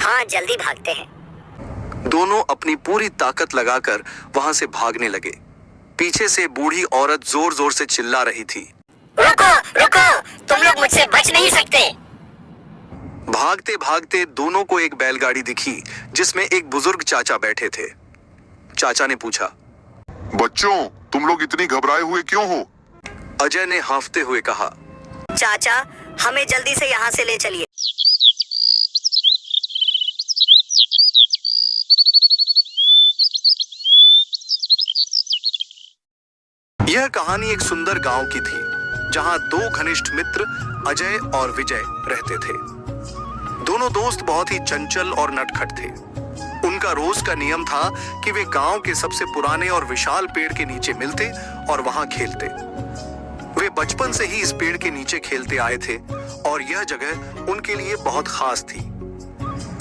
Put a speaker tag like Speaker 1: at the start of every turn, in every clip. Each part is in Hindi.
Speaker 1: हाँ जल्दी भागते हैं।
Speaker 2: दोनों अपनी पूरी ताकत लगाकर वहां से भागने लगे। पीछे से बूढ़ी औरत जोर जोर से चिल्ला रही थी,
Speaker 1: रुको रुको, तुम लोग मुझसे बच नहीं सकते।
Speaker 2: भागते भागते दोनों को एक बैलगाड़ी दिखी जिसमें एक बुजुर्ग चाचा बैठे थे। चाचा ने पूछा,
Speaker 3: बच्चों, तुम लोग इतनी घबराए हुए क्यों हो?
Speaker 2: अजय ने हांफते हुए कहा,
Speaker 1: चाचा हमें जल्दी से यहाँ से ले चलिए।
Speaker 2: यह कहानी एक सुंदर गांव की थी जहां दो घनिष्ठ मित्र अजय और विजय रहते थे। दोनों दोस्त बहुत ही चंचल और नटखट थे। उनका रोज का नियम था कि वे गांव के सबसे पुराने और विशाल पेड़ के नीचे मिलते और वहां खेलते। वे बचपन से ही इस पेड़ के नीचे खेलते आए थे और यह जगह उनके लिए बहुत खास थी।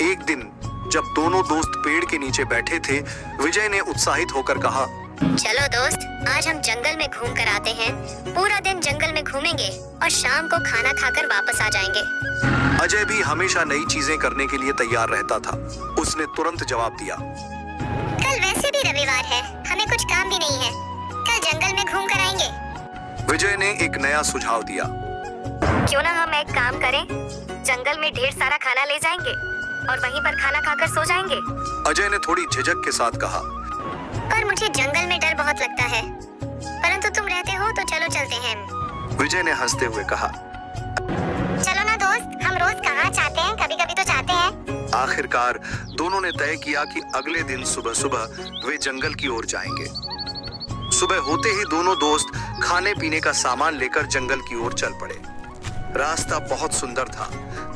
Speaker 2: एक दिन जब दोनों दोस्त पेड़ के नीचे बैठे थे, विजय ने उत्साहित होकर कहा,
Speaker 4: चलो दोस्त, आज हम जंगल में घूम कर आते हैं। पूरा दिन जंगल में घूमेंगे और शाम को खाना खाकर वापस आ जाएंगे।
Speaker 2: अजय भी हमेशा नई चीजें करने के लिए तैयार रहता था। उसने तुरंत जवाब दिया,
Speaker 4: कल वैसे भी रविवार है, हमें कुछ काम भी नहीं है। कल जंगल में घूम कर आएंगे।
Speaker 2: विजय ने एक नया सुझाव दिया,
Speaker 1: क्यों ना हम एक काम करें, जंगल में ढेर सारा खाना ले जाएंगे और वहीं पर खाना खाकर सो जाएंगे।
Speaker 2: अजय ने थोड़ी झिझक के साथ कहा,
Speaker 4: पर मुझे जंगल में डर बहुत लगता है, परंतु तुम रहते हो तो चलो चलते हैं।
Speaker 2: विजय ने हंसते हुए कहा,
Speaker 4: चलो ना दोस्त, हम रोज कहाँ चाहते हैं, कभी कभी तो चाहते हैं।
Speaker 2: आखिरकार दोनों ने तय किया कि अगले दिन सुबह सुबह वे जंगल की ओर जाएंगे। सुबह होते ही दोनों दोस्त खाने पीने का सामान लेकर जंगल की ओर चल पड़े। रास्ता बहुत सुंदर था।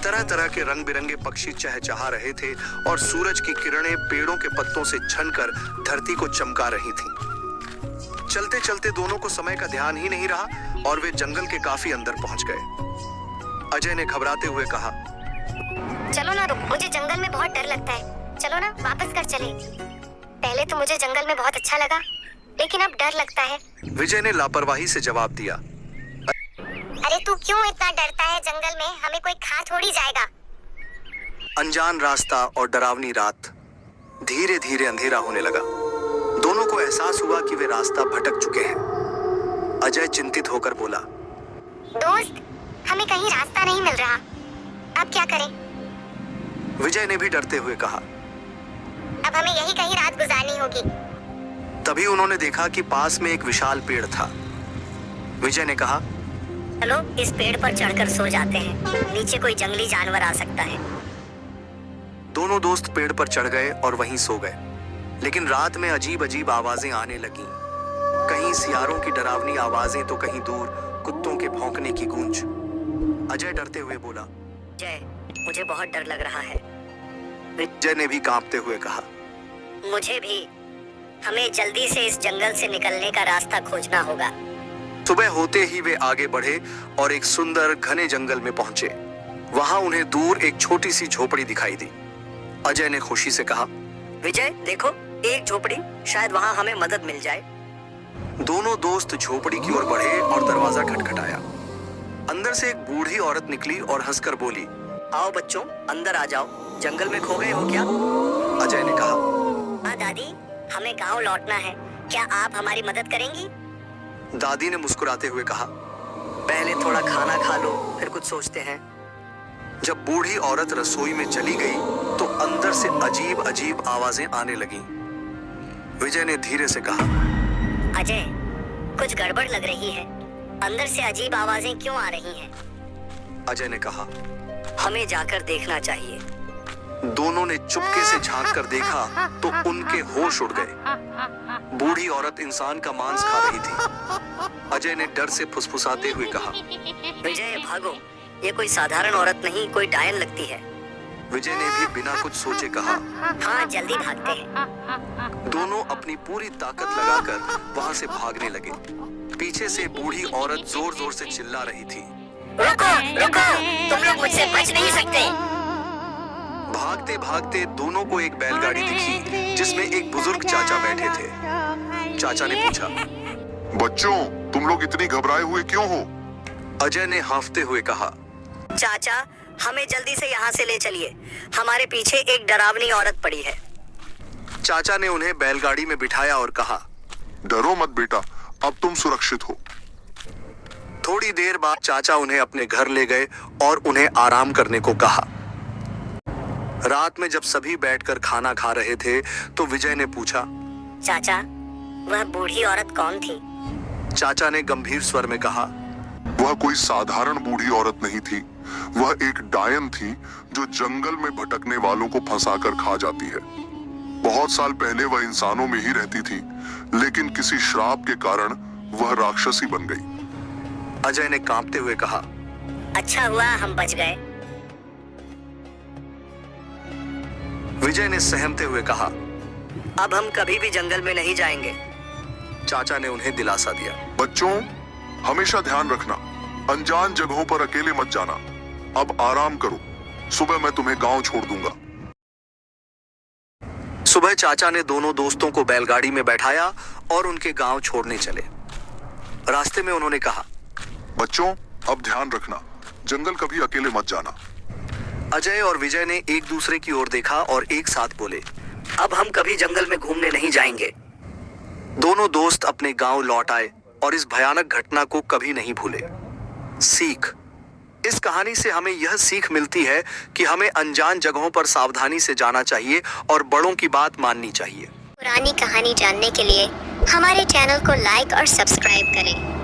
Speaker 2: तरह तरह के रंग बिरंगे पक्षी चहचहा रहे थे और सूरज की किरणें पेड़ों के पत्तों से छनकर धरती को चमका रही थीं। चलते चलते दोनों को समय का ध्यान ही नहीं रहा और वे जंगल के काफी अंदर पहुंच गए। अजय ने घबराते हुए कहा,
Speaker 4: चलो ना, मुझे जंगल में बहुत डर लगता है। चलो ना, वापस कर चले। पहले तो मुझे जंगल में बहुत अच्छा लगा, लेकिन अब डर लगता है।
Speaker 2: विजय ने लापरवाही से जवाब दिया,
Speaker 4: अरे तू क्यों इतना डरता है? जंगल में हमें कोई खा थोड़ी जाएगा।
Speaker 2: अनजान रास्ता और डरावनी रात। धीरे धीरे अंधेरा होने लगा। दोनों को एहसास हुआ कि वे रास्ता भटक चुके हैं। अजय चिंतित होकर बोला,
Speaker 4: दोस्त, हमें कहीं रास्ता नहीं मिल रहा, अब क्या करें?
Speaker 2: विजय ने भी डरते हुए कहा,
Speaker 4: अब हमें यही कहीं रात गुजारनी होगी।
Speaker 2: तभी उन्होंने देखा कि पास में एक विशाल पेड़ था। विजय ने कहा,
Speaker 1: चलो इस पेड़ पर चढ़कर सो जाते हैं, नीचे कोई जंगली जानवर आ सकता है।
Speaker 2: दोनों दोस्त पेड़ पर चढ़ गए और वहीं सो गए। लेकिन रात में अजीब अजीब आवाजें आने लगीं। कहीं सियारों की डरावनी आवाजें तो कहीं दूर कुत्तों के भौंकने की गूंज। अजय डरते हुए बोला,
Speaker 1: जय, मुझे बहुत डर लग रहा है।
Speaker 2: विजय ने भी कांपते हुए कहा,
Speaker 1: मुझे भी। हमें जल्दी से इस जंगल से निकलने का रास्ता खोजना होगा।
Speaker 2: सुबह होते ही वे आगे बढ़े और एक सुंदर घने जंगल में पहुंचे। वहां उन्हें दूर एक छोटी सी झोपड़ी दिखाई दी। अजय ने खुशी से कहा,
Speaker 1: विजय देखो, एक झोपड़ी, शायद वहां हमें मदद मिल जाए।
Speaker 2: दोनों दोस्त झोपड़ी की ओर बढ़े और दरवाजा खटखटाया। अंदर से एक बूढ़ी औरत निकली और हंसकर बोली,
Speaker 1: आओ बच्चों, अंदर आ जाओ। जंगल में खो गए हो क्या?
Speaker 2: अजय ने कहा,
Speaker 1: हाँ दादी, हमें गांव लौटना है, क्या आप हमारी मदद करेंगी?
Speaker 2: दादी ने मुस्कुराते हुए कहा,
Speaker 1: पहले थोड़ा खाना खा लो, फिर कुछ सोचते हैं।
Speaker 2: जब बूढ़ी औरत रसोई में चली गई तो अंदर से अजीब अजीब आवाजें आने लगीं। विजय ने धीरे से कहा,
Speaker 1: अजय, कुछ गड़बड़ लग रही है। अंदर से अजीब आवाजें क्यों आ रही हैं?
Speaker 2: अजय ने कहा,
Speaker 1: हमें जाकर देखना चाहिए।
Speaker 2: दोनों ने चुपके से झांक कर देखा तो उनके होश उड़ गए। बूढ़ी औरत इंसान का मांस खा रही थी। अजय ने डर से फुसफुसाते हुए कहा,
Speaker 1: विजय भागो, ये कोई साधारण औरत नहीं, कोई डायन लगती है।
Speaker 2: विजय ने भी बिना कुछ सोचे कहा,
Speaker 1: हाँ जल्दी भागते हैं।
Speaker 2: दोनों अपनी पूरी ताकत लगाकर वहां से भागने लगे। पीछे से बूढ़ी औरत जोर जोर से चिल्ला रही थी,
Speaker 1: रुको रुको, तुम लोग मुझसे बच नहीं सकते।
Speaker 2: भागते भागते दोनों को एक बैलगाड़ी दिखी जिसमें एक बुजुर्ग चाचा बैठे थे। चाचा ने पूछा,
Speaker 3: बच्चों, तुम लोग इतनी घबराए हुए क्यों हो?
Speaker 2: अजय ने हांफते हुए कहा,
Speaker 1: चाचा,
Speaker 5: हमें जल्दी से यहाँ से ले चलिए, हमारे पीछे एक डरावनी औरत पड़ी है।
Speaker 2: चाचा ने उन्हें बैलगाड़ी में बिठाया और कहा,
Speaker 3: डरो मत बेटा, अब तुम सुरक्षित हो।
Speaker 2: थोड़ी देर बाद चाचा उन्हें अपने घर ले गए और उन्हें आराम करने को कहा। रात में जब सभी बैठकर खाना खा रहे थे तो विजय ने पूछा,
Speaker 5: चाचा, वह बूढ़ी औरत कौन थी?
Speaker 2: चाचा ने गंभीर स्वर में कहा,
Speaker 3: वह कोई साधारण बूढ़ी औरत नहीं थी, वह एक डायन थी जो जंगल में भटकने वालों को फंसाकर खा जाती है। बहुत साल पहले वह इंसानों में ही रहती थी, लेकिन किसी श्राप के कारण वह राक्षसी बन गई।
Speaker 2: अजय ने कांपते हुए कहा,
Speaker 5: अच्छा हुआ हम बच गए।
Speaker 2: विजय ने सहमते हुए कहा,
Speaker 5: अब हम कभी भी जंगल में नहीं जाएंगे।
Speaker 2: चाचा ने उन्हें दिलासा दिया।
Speaker 3: बच्चों, हमेशा ध्यान रखना, अनजान जगहों पर अकेले मत जाना। अब आराम करो, सुबह मैं तुम्हें गांव छोड़ दूंगा।
Speaker 2: सुबह चाचा ने दोनों दोस्तों को बैलगाड़ी में बैठाया और उनके गांव छोड़ने चले। रास्ते में उन्होंने कहा,
Speaker 3: बच्चों, अब ध्यान रखना, जंगल कभी अकेले मत जाना।
Speaker 2: अजय और विजय ने एक दूसरे की ओर देखा और एक साथ बोले, अब हम कभी जंगल में घूमने नहीं जाएंगे। दोनों दोस्त अपने गांव लौट आए और इस भयानक घटना को कभी नहीं भूले। सीख, इस कहानी से हमें यह सीख मिलती है कि हमें अनजान जगहों पर सावधानी से जाना चाहिए और बड़ों की बात माननी चाहिए।
Speaker 4: पुरानी कहानी जानने के लिए हमारे चैनल को लाइक और सब्सक्राइब करें।